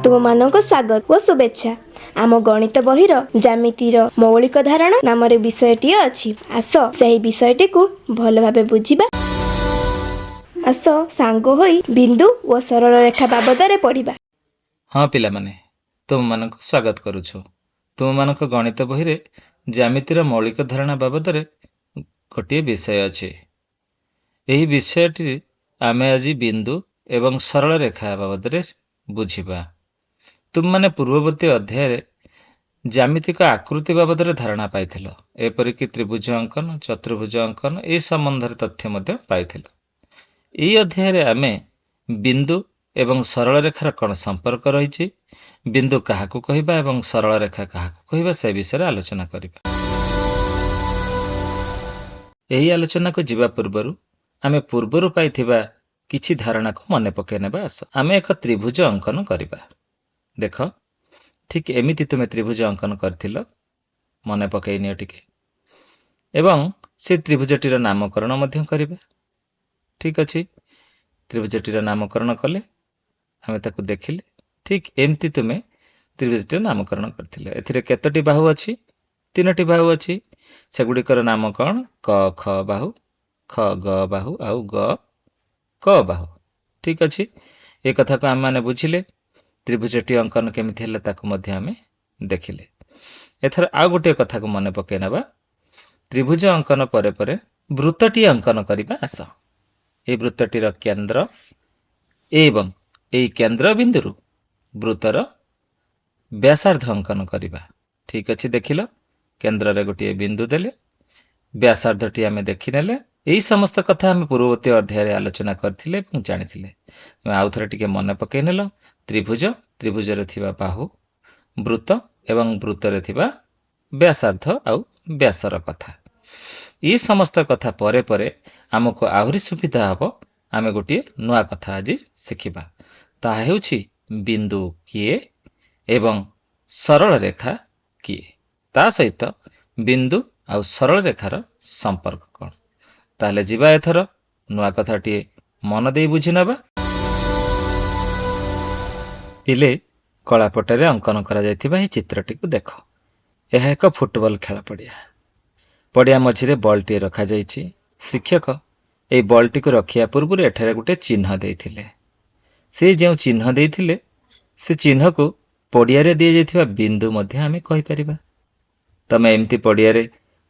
ତୁମମାନଙ୍କୁ ସ୍ୱାଗତ ଓ ଶୁଭେଚ୍ଛା। ଆମ ଗଣିତ ବହିର ଜ୍ୟାମିତିର ମୌଳିକ ଧାରଣା ନାମରେ ବିଷୟଟିଏ ଅଛି। ଆସ ସେହି ବିଷୟଟିକୁ ଭଲ ଭାବେ ବୁଝିବା। ଆସ ସାଙ୍ଗ ହୋଇ ବିନ୍ଦୁ ଓ ସରଳ ରେଖା ବାବଦରେ ପଢ଼ିବା। ହଁ ପିଲାମାନେ, ତୁମମାନଙ୍କୁ ସ୍ୱାଗତ କରୁଛୁ। ତୁମମାନଙ୍କ ଗଣିତ ବହିରେ ଜ୍ୟାମିତିର ମୌଳିକ ଧାରଣା ବାବଦରେ ଗୋଟିଏ ବିଷୟ ଅଛି। ଏହି ବିଷୟଟି ଆମେ ଆଜି ବିନ୍ଦୁ ଏବଂ ସରଳ ରେଖା ବାବଦରେ ବୁଝିବା। ତୁମମାନେ ପୂର୍ବବର୍ତ୍ତୀ ଅଧ୍ୟାୟରେ ଜ୍ୟାମିତିକ ଆକୃତି ବାବଦରେ ଧାରଣା ପାଇଥିଲ। ଏପରିକି ତ୍ରିଭୁଜ ଅଙ୍କନ, ଚତୁର୍ଭୁଜ ଅଙ୍କନ ଏହି ସମ୍ବନ୍ଧରେ ତଥ୍ୟ ମଧ୍ୟ ପାଇଥିଲ। ଏହି ଅଧ୍ୟାୟରେ ଆମେ ବିନ୍ଦୁ ଏବଂ ସରଳ ରେଖାର କ'ଣ ସମ୍ପର୍କ ରହିଛି, ବିନ୍ଦୁ କାହାକୁ କହିବା ଏବଂ ସରଳ ରେଖା କାହାକୁ କହିବା, ସେ ବିଷୟରେ ଆଲୋଚନା କରିବା। ଏହି ଆଲୋଚନାକୁ ଯିବା ପୂର୍ବରୁ ଆମେ ପୂର୍ବରୁ ପାଇଥିବା କିଛି ଧାରଣାକୁ ମନେ ପକାଇ ନେବା। ଆସ ଆମେ ଏକ ତ୍ରିଭୁଜ ଅଙ୍କନ କରିବା। ଦେଖ, ଠିକ୍ ଏମିତି ତୁମେ ତ୍ରିଭୁଜ ଅଙ୍କନ କରିଥିଲ, ମନେ ପକାଇ ନିଅ ଟିକେ। ଏବଂ ସେ ତ୍ରିଭୁଜଟିର ନାମକରଣ ମଧ୍ୟ କରିବା। ଠିକ୍ ଅଛି, ତ୍ରିଭୁଜଟିର ନାମକରଣ କଲେ, ଆମେ ତାକୁ ଦେଖିଲେ, ଠିକ୍ ଏମିତି ତୁମେ ତ୍ରିଭୁଜଟିର ନାମକରଣ କରିଥିଲେ। ଏଥିରେ କେତୋଟି ବାହୁ ଅଛି? 3ଟି ବାହୁ ଅଛି। ସେଗୁଡ଼ିକର ନାମ କ'ଣ? କ ଖ ବାହୁ, ଖ ଗ ବାହୁ ଆଉ ଗ କ ବାହୁ। ଠିକ୍ ଅଛି, ଏ କଥାକୁ ଆମେମାନେ ବୁଝିଲେ। ତ୍ରିଭୁଜଟି ଅଙ୍କନ କେମିତି ହେଲା ତାକୁ ମଧ୍ୟ ଆମେ ଦେଖିଲେ। ଏଥର ଆଉ ଗୋଟିଏ କଥାକୁ ମନେ ପକାଇ ନେବା। ତ୍ରିଭୁଜ ଅଙ୍କନ ପରେ ପରେ ବୃତ୍ତଟିଏ ଅଙ୍କନ କରିବା। ଆସ, ଏହି ବୃତ୍ତଟିର କେନ୍ଦ୍ର ଏବଂ ଏହି କେନ୍ଦ୍ର ବିନ୍ଦୁରୁ ବୃତ୍ତର ବ୍ୟାସାର୍ଦ୍ଧ ଅଙ୍କନ କରିବା। ଠିକ୍ ଅଛି, ଦେଖିଲ, କେନ୍ଦ୍ରରେ ଗୋଟିଏ ବିନ୍ଦୁ ଦେଲେ, ବ୍ୟାସାର୍ଦ୍ଧଟି ଆମେ ଦେଖିନେଲେ। ଏହି ସମସ୍ତ କଥା ଆମେ ପୂର୍ବବର୍ତ୍ତୀ ଅଧ୍ୟାୟରେ ଆଲୋଚନା କରିଥିଲେ ଏବଂ ଜାଣିଥିଲେ। ଆମେ ଆଉ ଥରେ ଟିକେ ମନେ ପକାଇ ନେଲ। ତ୍ରିଭୁଜ, ତ୍ରିଭୁଜରେ ଥିବା ବାହୁ, ବୃତ୍ତ ଏବଂ ବୃତ୍ତରେ ଥିବା ବ୍ୟାସାର୍ଦ୍ଧ ଆଉ ବ୍ୟାସର କଥା। ଏହି ସମସ୍ତ କଥା ପରେ ପରେ ଆମକୁ ଆହୁରି ସୁବିଧା ହେବ। ଆମେ ଗୋଟିଏ ନୂଆ କଥା ଆଜି ଶିଖିବା। ତାହା ହେଉଛି ବିନ୍ଦୁ କିଏ ଏବଂ ସରଳ ରେଖା କିଏ, ତା ସହିତ ବିନ୍ଦୁ ଆଉ ସରଳ ରେଖାର ସମ୍ପର୍କ କ'ଣ। ତାହେଲେ ଯିବା ଏଥର ନୂଆ କଥାଟିଏ ମନ ଦେଇ ବୁଝି ନେବା। ପିଲେ, କଳାପଟରେ ଅଙ୍କନ କରାଯାଇଥିବା ଏହି ଚିତ୍ରଟିକୁ ଦେଖ। ଏହା ଏକ ଫୁଟବଲ ଖେଳ ପଡ଼ିଆ। ପଡ଼ିଆ ମଝିରେ ବଲ୍ଟିଏ ରଖାଯାଇଛି। ଶିକ୍ଷକ ଏହି ବଲ୍ଟିକୁ ରଖିବା ପୂର୍ବରୁ ଏଠାରେ ଗୋଟିଏ ଚିହ୍ନ ଦେଇଥିଲେ। ସେ ଯେଉଁ ଚିହ୍ନ ଦେଇଥିଲେ, ସେ ଚିହ୍ନକୁ ପଡ଼ିଆରେ ଦିଆଯାଇଥିବା ବିନ୍ଦୁ ମଧ୍ୟ ଆମେ କହିପାରିବା। ତମେ ଏମିତି ପଡ଼ିଆରେ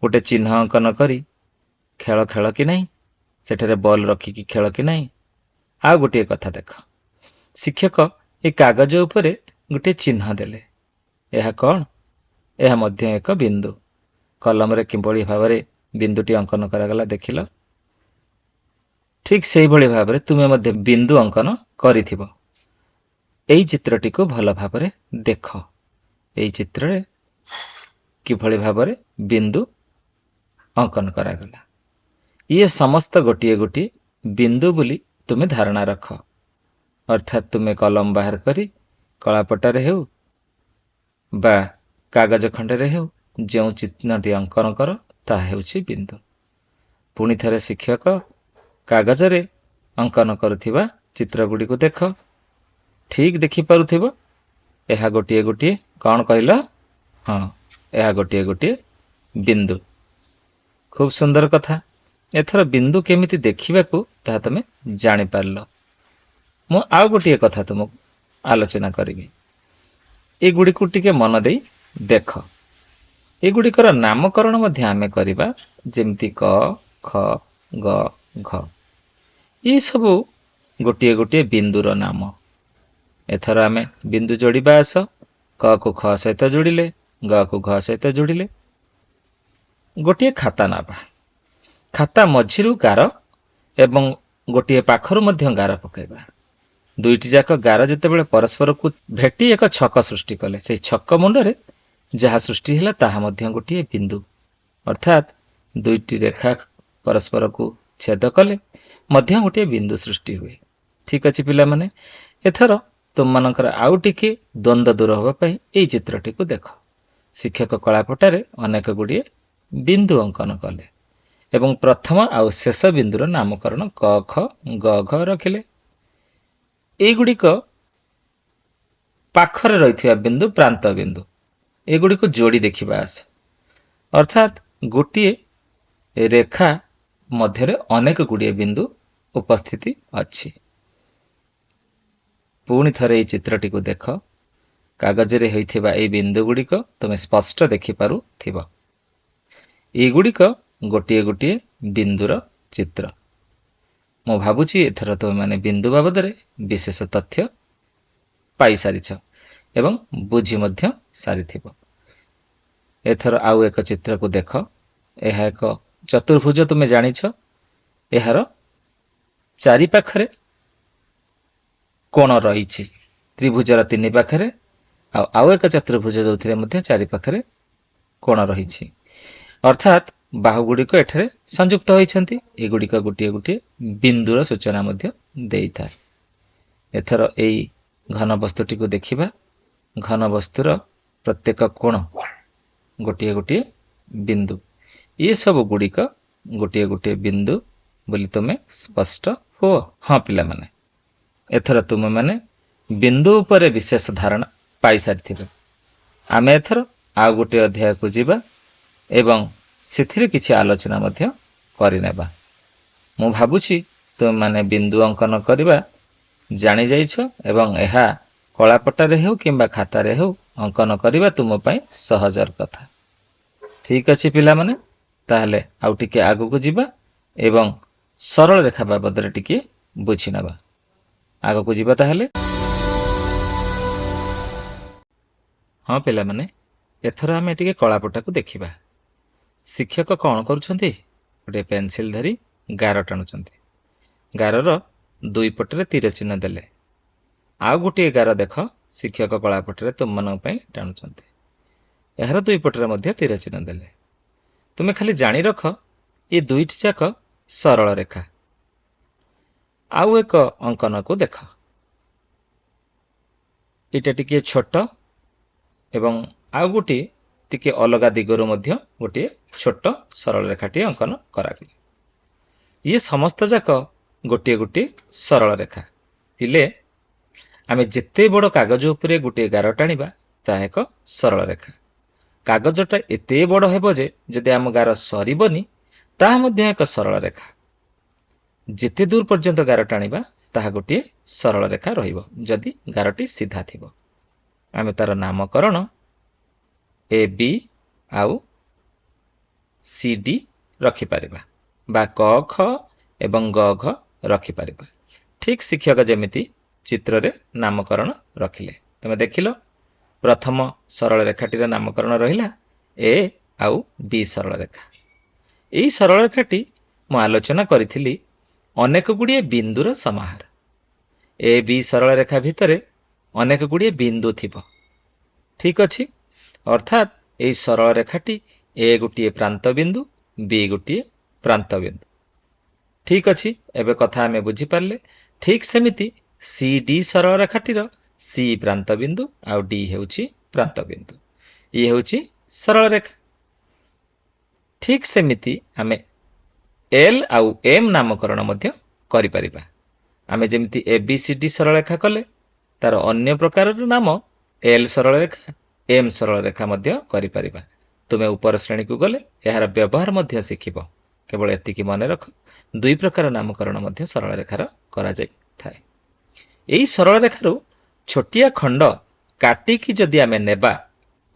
ଗୋଟେ ଚିହ୍ନ ଅଙ୍କନ କରି ଖେଳ କି ନାହିଁ? ସେଠାରେ ବଲ୍ ରଖିକି ଖେଳ କି ନାହିଁ? ଆଉ ଗୋଟିଏ କଥା ଦେଖ, ଶିକ୍ଷକ ଏ କାଗଜ ଉପରେ ଗୋଟିଏ ଚିହ୍ନ ଦେଲେ। ଏହା କ'ଣ? ଏହା ମଧ୍ୟ ଏକ ବିନ୍ଦୁ। କଲମରେ କିଭଳି ଭାବରେ ବିନ୍ଦୁଟି ଅଙ୍କନ କରାଗଲା ଦେଖିଲ। ଠିକ୍ ସେଇଭଳି ଭାବରେ ତୁମେ ମଧ୍ୟ ବିନ୍ଦୁ ଅଙ୍କନ କରିଥିବ। ଏହି ଚିତ୍ରଟିକୁ ଭଲ ଭାବରେ ଦେଖ। ଏହି ଚିତ୍ରରେ କିଭଳି ଭାବରେ ବିନ୍ଦୁ ଅଙ୍କନ କରାଗଲା। ଇଏ ସମସ୍ତ ଗୋଟିଏ ଗୋଟିଏ ବିନ୍ଦୁ ବୋଲି ତୁମେ ଧାରଣା ରଖ। ଅର୍ଥାତ୍ ତୁମେ କଲମ ବାହାର କରି କଳାପଟାରେ ହେଉ ବା କାଗଜ ଖଣ୍ଡରେ ହେଉ ଯେଉଁ ଚିହ୍ନଟି ଅଙ୍କନ କର, ତାହା ହେଉଛି ବିନ୍ଦୁ। ପୁଣି ଥରେ ଶିକ୍ଷକ କାଗଜରେ ଅଙ୍କନ କରୁଥିବା ଚିତ୍ରଗୁଡ଼ିକୁ ଦେଖ। ଠିକ୍ ଦେଖିପାରୁଥିବ। ଏହା ଗୋଟିଏ ଗୋଟିଏ କ'ଣ କହିଲ? ହଁ, ଏହା ଗୋଟିଏ ଗୋଟିଏ ବିନ୍ଦୁ। ଖୁବ୍ ସୁନ୍ଦର କଥା। ଏଥର ବିନ୍ଦୁ କେମିତି ଦେଖିବାକୁ ଏହା ତମେ ଜାଣିପାରିଲ। ମୁଁ ଆଉ ଗୋଟିଏ କଥା ତୁମକୁ ଆଲୋଚନା କରିବି। ଏଗୁଡ଼ିକୁ ଟିକେ ମନ ଦେଇ ଦେଖ। ଏଗୁଡ଼ିକର ନାମକରଣ ମଧ୍ୟ ଆମେ କରିବା, ଯେମିତି କ ଖ ଗ ଘ। ଏସବୁ ଗୋଟିଏ ଗୋଟିଏ ବିନ୍ଦୁର ନାମ। ଏଥର ଆମେ ବିନ୍ଦୁ ଯୋଡ଼ିବା। ଆସ, କ କୁ ଖ ସହିତ ଯୋଡ଼ିଲେ, ଗ କୁ ଘ ସହିତ ଯୋଡ଼ିଲେ। ଗୋଟିଏ ଖାତା ନେବା। ଖାତା ମଝିରୁ ଗାର ଏବଂ ଗୋଟିଏ ପାଖରୁ ମଧ୍ୟ ଗାର ପକାଇବା। ଦୁଇଟି ଯାକ ଗାର ଯେତେବେଳେ ପରସ୍ପରକୁ ଭେଟି ଏକ ଛକ ସୃଷ୍ଟି କଲେ, ସେହି ଛକ ମୁଣ୍ଡରେ ଯାହା ସୃଷ୍ଟି ହେଲା ତାହା ମଧ୍ୟ ଗୋଟିଏ ବିନ୍ଦୁ। ଅର୍ଥାତ୍ ଦୁଇଟି ରେଖା ପରସ୍ପରକୁ ଛେଦ କଲେ ମଧ୍ୟ ଗୋଟିଏ ବିନ୍ଦୁ ସୃଷ୍ଟି ହୁଏ। ଠିକ୍ ଅଛି ପିଲାମାନେ, ଏଥର ତୁମମାନଙ୍କର ଆଉ ଟିକେ ଦ୍ୱନ୍ଦ୍ୱ ଦୂର ହେବା ପାଇଁ ଏହି ଚିତ୍ରଟିକୁ ଦେଖ। ଶିକ୍ଷକ କଳାପଟାରେ ଅନେକ ଗୁଡ଼ିଏ ବିନ୍ଦୁ ଅଙ୍କନ କଲେ ଏବଂ ପ୍ରଥମ ଆଉ ଶେଷ ବିନ୍ଦୁର ନାମକରଣ କ ଖ ଗ ଘ ରଖିଲେ। ଏଇଗୁଡ଼ିକ ପାଖରେ ରହିଥିବା ବିନ୍ଦୁ ପ୍ରାନ୍ତ ବିନ୍ଦୁ ଏଗୁଡ଼ିକୁ ଯୋଡ଼ି ଦେଖିବା ଆସ। ଅର୍ଥାତ୍ ଗୋଟିଏ ରେଖା ମଧ୍ୟରେ ଅନେକ ଗୁଡ଼ିଏ ବିନ୍ଦୁ ଉପସ୍ଥିତି ଅଛି। ପୁଣି ଥରେ ଏହି ଚିତ୍ରଟିକୁ ଦେଖ। କାଗଜରେ ହୋଇଥିବା ଏହି ବିନ୍ଦୁ ଗୁଡ଼ିକ ତୁମେ ସ୍ପଷ୍ଟ ଦେଖିପାରୁଥିବ। ଏଗୁଡ଼ିକ ଗୋଟିଏ ଗୋଟିଏ ବିନ୍ଦୁର ଚିତ୍ର। ମୁଁ ଭାବୁଛି ଏଥର ତୁମେମାନେ ବିନ୍ଦୁ ବାବଦରେ ବିଶେଷ ତଥ୍ୟ ପାଇସାରିଛ ଏବଂ ବୁଝି ମଧ୍ୟ ସାରିଥିବ। ଏଥର ଆଉ ଏକ ଚିତ୍ରକୁ ଦେଖ। ଏହା ଏକ ଚତୁର୍ଭୁଜ। ତୁମେ ଜାଣିଛ ଏହାର ଚାରିପାଖରେ କୋଣ ରହିଛି। ତ୍ରିଭୁଜର ତିନି ପାଖରେ ଆଉ ଏକ ଚତୁର୍ଭୁଜ ଯେଉଁଥିରେ ମଧ୍ୟ ଚାରିପାଖରେ କୋଣ ରହିଛି। ଅର୍ଥାତ୍ ବାହୁଗୁଡ଼ିକ ଏଠାରେ ସଂଯୁକ୍ତ ହୋଇଛନ୍ତି। ଏଗୁଡ଼ିକ ଗୋଟିଏ ଗୋଟିଏ ବିନ୍ଦୁର ସୂଚନା ମଧ୍ୟ ଦେଇଥାଏ। ଏଥର ଏହି ଘନବସ୍ତୁଟିକୁ ଦେଖିବା। ଘନବସ୍ତୁର ପ୍ରତ୍ୟେକ କୋଣ ଗୋଟିଏ ଗୋଟିଏ ବିନ୍ଦୁ। ଏସବୁ ଗୁଡ଼ିକ ଗୋଟିଏ ଗୋଟିଏ ବିନ୍ଦୁ ବୋଲି ତୁମେ ସ୍ପଷ୍ଟ ହୁଅ। ହଁ ପିଲାମାନେ, ଏଥର ତୁମେମାନେ ବିନ୍ଦୁ ଉପରେ ବିଶେଷ ଧାରଣା ପାଇସାରିଥିବେ। ଆମେ ଏଥର ଆଉ ଗୋଟିଏ ଅଧ୍ୟାୟକୁ ଯିବା ଏବଂ ସେଥିରେ କିଛି ଆଲୋଚନା ମଧ୍ୟ କରିନେବା। ମୁଁ ଭାବୁଛି ତୁମେମାନେ ବିନ୍ଦୁ ଅଙ୍କନ କରିବା ଜାଣିଯାଇଛ ଏବଂ ଏହା କଳାପଟାରେ ହେଉ କିମ୍ବା ଖାତାରେ ହେଉ ଅଙ୍କନ କରିବା ତୁମ ପାଇଁ ସହଜର କଥା। ଠିକ୍ ଅଛି ପିଲାମାନେ, ତାହେଲେ ଆଉ ଟିକେ ଆଗକୁ ଯିବା ଏବଂ ସରଳ ରେଖା ବାବଦରେ ଟିକେ ବୁଝି ନେବା। ଆଗକୁ ଯିବା ତାହେଲେ। ହଁ ପିଲାମାନେ, ଏଥର ଆମେ ଟିକେ କଳାପଟାକୁ ଦେଖିବା। ଶିକ୍ଷକ କ'ଣ କରୁଛନ୍ତି? ଗୋଟିଏ ପେନସିଲ ଧରି ଗାର ଟାଣୁଛନ୍ତି। ଗାରର ଦୁଇ ପଟରେ ତୀର ଚିହ୍ନ ଦେଲେ। ଆଉ ଗୋଟିଏ ଗାର ଦେଖ, ଶିକ୍ଷକ କଳାପଟରେ ତୁମମାନଙ୍କ ପାଇଁ ଟାଣୁଛନ୍ତି। ଏହାର ଦୁଇ ପଟରେ ମଧ୍ୟ ତୀର ଚିହ୍ନ ଦେଲେ। ତୁମେ ଖାଲି ଜାଣି ରଖ ଏ ଦୁଇଟି ଯାକ ସରଳ ରେଖା। ଆଉ ଏକ ଅଙ୍କନକୁ ଦେଖ। ଏଇଟା ଟିକେ ଛୋଟ ଏବଂ ଆଉ ଗୋଟିଏ ଟିକେ ଅଲଗା ଦିଗରୁ ମଧ୍ୟ ଗୋଟିଏ ଛୋଟ ସରଳ ରେଖାଟିଏ ଅଙ୍କନ କରାଗଲା। ଇଏ ସମସ୍ତ ଯାକ ଗୋଟିଏ ଗୋଟିଏ ସରଳ ରେଖା। ପିଲେ, ଆମେ ଯେତେ ବଡ଼ କାଗଜ ଉପରେ ଗୋଟିଏ ଗାର ଟାଣିବା ତାହା ଏକ ସରଳ ରେଖା। କାଗଜଟା ଏତେ ବଡ଼ ହେବ ଯେ ଯଦି ଆମ ଗାର ସରିବନି ତାହା ମଧ୍ୟ ଏକ ସରଳ ରେଖା। ଯେତେ ଦୂର ପର୍ଯ୍ୟନ୍ତ ଗାର ଟାଣିବା ତାହା ଗୋଟିଏ ସରଳ ରେଖା ରହିବ ଯଦି ଗାରଟି ସିଧା ଥିବ। ଆମେ ତାର ନାମକରଣ ଏ ବି ଆଉ ସି ଡି ରଖିପାରିବା ବା କ ଖ ଏବଂ ଗ ଘ ରଖିପାରିବା। ଠିକ୍ ଶିକ୍ଷକ ଯେମିତି ଚିତ୍ରରେ ନାମକରଣ ରଖିଲେ। ତମେ ଦେଖିଲ, ପ୍ରଥମ ସରଳ ରେଖାଟିର ନାମକରଣ ରହିଲା ଏ ଆଉ ବି ସରଳ ରେଖା। ଏହି ସରଳ ରେଖାଟି ମୁଁ ଆଲୋଚନା କରିଥିଲି ଅନେକ ଗୁଡ଼ିଏ ବିନ୍ଦୁର ସମାହାର। ଏ ବି ସରଳ ରେଖା ଭିତରେ ଅନେକ ଗୁଡ଼ିଏ ବିନ୍ଦୁ ଥିବ। ଠିକ୍ ଅଛି। ଅର୍ଥାତ୍ ଏହି ସରଳ ରେଖାଟି ଏ ଗୋଟିଏ ପ୍ରାନ୍ତ ବିନ୍ଦୁ, ବି ଗୋଟିଏ ପ୍ରାନ୍ତ ବିନ୍ଦୁ। ଠିକ୍ ଅଛି, ଏବେ କଥା ଆମେ ବୁଝିପାରିଲେ। ଠିକ୍ ସେମିତି ସି ଡି ସରଳ ରେଖାଟିର ସି ପ୍ରାନ୍ତ ବିନ୍ଦୁ ଆଉ ଡି ହେଉଛି ପ୍ରାନ୍ତ ବିନ୍ଦୁ। ଇଏ ହେଉଛି ସରଳ ରେଖା। ଠିକ୍ ସେମିତି ଆମେ ଏଲ୍ ଆଉ ଏମ୍ ନାମକରଣ ମଧ୍ୟ କରିପାରିବା। ଆମେ ଯେମିତି ଏ ବି ସି ଡି ସରଳ ରେଖା କଲେ, ତାର ଅନ୍ୟ ପ୍ରକାରର ନାମ ଏଲ୍ ସରଳ ରେଖା, ଏମ୍ ସରଳ ରେଖା ମଧ୍ୟ କରିପାରିବା। ତୁମେ ଉପର ଶ୍ରେଣୀକୁ ଗଲେ ଏହାର ବ୍ୟବହାର ମଧ୍ୟ ଶିଖିବ। କେବଳ ଏତିକି ମନେ ରଖ, ଦୁଇ ପ୍ରକାର ନାମକରଣ ମଧ୍ୟ ସରଳ ରେଖାର କରାଯାଇଥାଏ। ଏହି ସରଳ ରେଖାରୁ ଛୋଟିଆ ଖଣ୍ଡ କାଟିକି ଯଦି ଆମେ ନେବା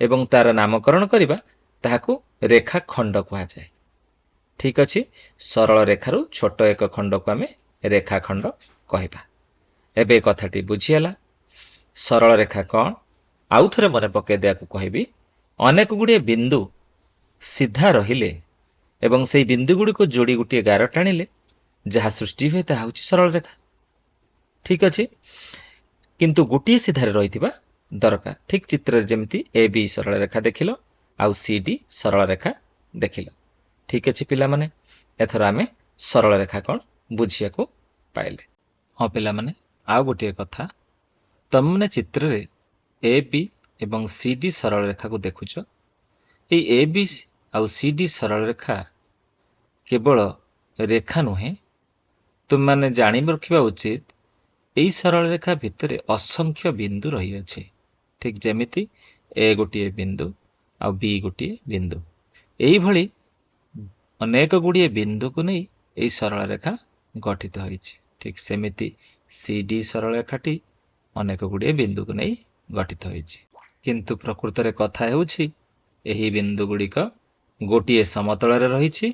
ଏବଂ ତାର ନାମକରଣ କରିବା ତାହାକୁ ରେଖା ଖଣ୍ଡ କୁହାଯାଏ। ଠିକ୍ ଅଛି, ସରଳ ରେଖାରୁ ଛୋଟ ଏକ ଖଣ୍ଡକୁ ଆମେ ରେଖା ଖଣ୍ଡ କହିବା। ଏବେ କଥାଟି ବୁଝିହେଲା। ସରଳ ରେଖା କ'ଣ? ଆଉ ଥରେ ମନେ ପକାଇ ଦେବାକୁ କହିବି। ଅନେକ ଗୁଡ଼ିଏ ବିନ୍ଦୁ ସିଧା ରହିଲେ ଏବଂ ସେହି ବିନ୍ଦୁ ଗୁଡ଼ିକୁ ଯୋଡ଼ି ଗୋଟିଏ ଗାର ଟାଣିଲେ ଯାହା ସୃଷ୍ଟି ହୁଏ ତାହା ହେଉଛି ସରଳ ରେଖା। ଠିକ୍ ଅଛି, କିନ୍ତୁ ଗୋଟିଏ ସିଧାରେ ରହିଥିବା ଦରକାର। ଠିକ୍ ଚିତ୍ରରେ ଯେମିତି ଏ ବି ସରଳ ରେଖା ଦେଖିଲ ଆଉ ସି ଡି ସରଳ ରେଖା ଦେଖିଲ। ଠିକ୍ ଅଛି ପିଲାମାନେ, ଏଥର ଆମେ ସରଳ ରେଖା କ'ଣ ବୁଝିବାକୁ ପାଇଲେ। ହଁ ପିଲାମାନେ, ଆଉ ଗୋଟିଏ କଥା, ତମେମାନେ ଚିତ୍ରରେ ଏ ବି ଏବଂ ସି ଡି ସରଳ ରେଖାକୁ ଦେଖୁଛ। এই ଏ ବି ଆଉ ସି ଡି ସରଳ ରେଖା କେବଳ ରେଖା ନୁହେଁ, ତୁମମାନେ ଜାଣି ରଖିବା ଉଚିତ ଏହି ସରଳ ରେଖା ଭିତରେ ଅସଂଖ୍ୟ ବିନ୍ଦୁ ରହିଅଛି। ଠିକ୍ ଯେମିତି ଏ ଗୋଟିଏ ବିନ୍ଦୁ ଆଉ ବି ଗୋଟିଏ ବିନ୍ଦୁ। ଏଇଭଳି ଅନେକ ଗୁଡ଼ିଏ ବିନ୍ଦୁକୁ ନେଇ ଏହି ସରଳ ରେଖା ଗଠିତ ହୋଇଛି। ଠିକ୍ ସେମିତି CD ସରଳ ରେଖାଟି ଅନେକ ଗୁଡ଼ିଏ ବିନ୍ଦୁକୁ ନେଇ ଗଠିତ ହୋଇଛି। କିନ୍ତୁ ପ୍ରକୃତରେ କଥା ହେଉଛି ଏହି ବିନ୍ଦୁ ଗୁଡ଼ିକ ଗୋଟିଏ ସମତଳରେ ରହିଛି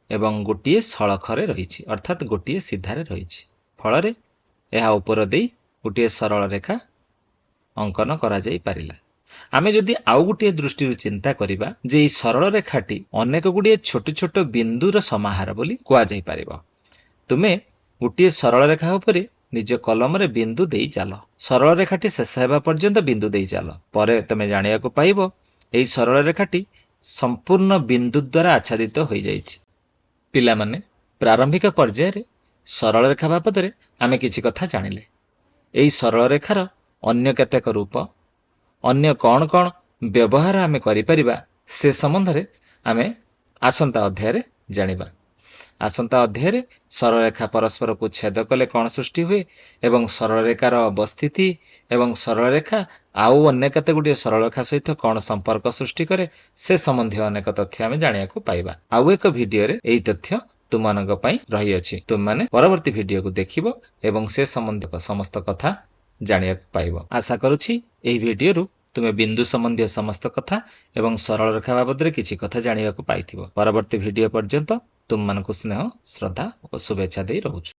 ଏବଂ ଗୋଟିଏ ସଳଖରେ ରହିଛି, ଅର୍ଥାତ୍ ଗୋଟିଏ ସିଧାରେ ରହିଛି। ଫଳରେ ଏହା ଉପର ଦେଇ ଗୋଟିଏ ସରଳ ରେଖା ଅଙ୍କନ କରାଯାଇ ପାରିଲା। ଆମେ ଯଦି ଆଉ ଗୋଟିଏ ଦୃଷ୍ଟିରୁ ଚିନ୍ତା କରିବା ଯେ ଏହି ସରଳ ରେଖାଟି ଅନେକ ଗୁଡ଼ିଏ ଛୋଟ ଛୋଟ ବିନ୍ଦୁର ସମାହାର ବୋଲି କୁହାଯାଇପାରିବ। ତୁମେ ଗୋଟିଏ ସରଳ ରେଖା ଉପରେ ନିଜ କଲମରେ ବିନ୍ଦୁ ଦେଇ ଚାଲ। ସରଳ ରେଖାଟି ଶେଷ ହେବା ପର୍ଯ୍ୟନ୍ତ ବିନ୍ଦୁ ଦେଇ ଚାଲ। ପରେ ତମେ ଜାଣିବାକୁ ପାଇବ ଏହି ସରଳ ରେଖାଟି ସମ୍ପୂର୍ଣ୍ଣ ବିନ୍ଦୁ ଦ୍ୱାରା ଆଚ୍ଛାଦିତ ହୋଇଯାଇଛି। ପିଲାମାନେ, ପ୍ରାରମ୍ଭିକ ପର୍ଯ୍ୟାୟରେ ସରଳ ରେଖା ବାବଦରେ ଆମେ କିଛି କଥା ଜାଣିଲେ। ଏହି ସରଳ ରେଖାର ଅନ୍ୟ କେତେକ ରୂପ, ଅନ୍ୟ କ'ଣ କ'ଣ ବ୍ୟବହାର ଆମେ କରିପାରିବା ସେ ସମ୍ବନ୍ଧରେ ଆମେ ଆସନ୍ତା ଅଧ୍ୟାୟରେ ଜାଣିବା। ଆସନ୍ତା ଅଧ୍ୟାୟରେ ସରଳରେଖା ପରସ୍ପରକୁ ଛେଦ କଲେ କ'ଣ ସୃଷ୍ଟି ହୁଏ ଏବଂ ସରଳରେଖାର ଅବସ୍ଥିତି ଏବଂ ସରଳରେଖା ଆଉ ଅନ୍ୟ କେତେ ଗୁଡ଼ିଏ ସରଳରେଖା ସହିତ କ'ଣ ସମ୍ପର୍କ ସୃଷ୍ଟି କରେ ସେ ସମ୍ବନ୍ଧୀୟ ଅନେକ ତଥ୍ୟ ଆମେ ଜାଣିବାକୁ ପାଇବା। ଆଉ ଏକ ଭିଡ଼ିଓରେ ଏହି ତଥ୍ୟ ତୁମମାନଙ୍କ ପାଇଁ ରହିଅଛି। ତୁମମାନେ ପରବର୍ତ୍ତୀ ଭିଡ଼ିଓକୁ ଦେଖିବ ଏବଂ ସେ ସମ୍ବନ୍ଧୀୟ ସମସ୍ତ କଥା ଜାଣିବାକୁ ପାଇବ। ଆଶା କରୁଛି ଏହି ଭିଡ଼ିଓରୁ ତୁମେ ବିନ୍ଦୁ ସମ୍ବନ୍ଧୀୟ ସମସ୍ତ କଥା ଏବଂ ସରଳ ରେଖା ବାବଦରେ କିଛି କଥା ଜାଣିବାକୁ ପାଇଥିବ। ପରବର୍ତ୍ତୀ ଭିଡ଼ିଓ ପର୍ଯ୍ୟନ୍ତ ତୁମମାନଙ୍କୁ ସ୍ନେହ, ଶ୍ରଦ୍ଧା ଓ ଶୁଭେଚ୍ଛା ଦେଇ ରହୁଛୁ।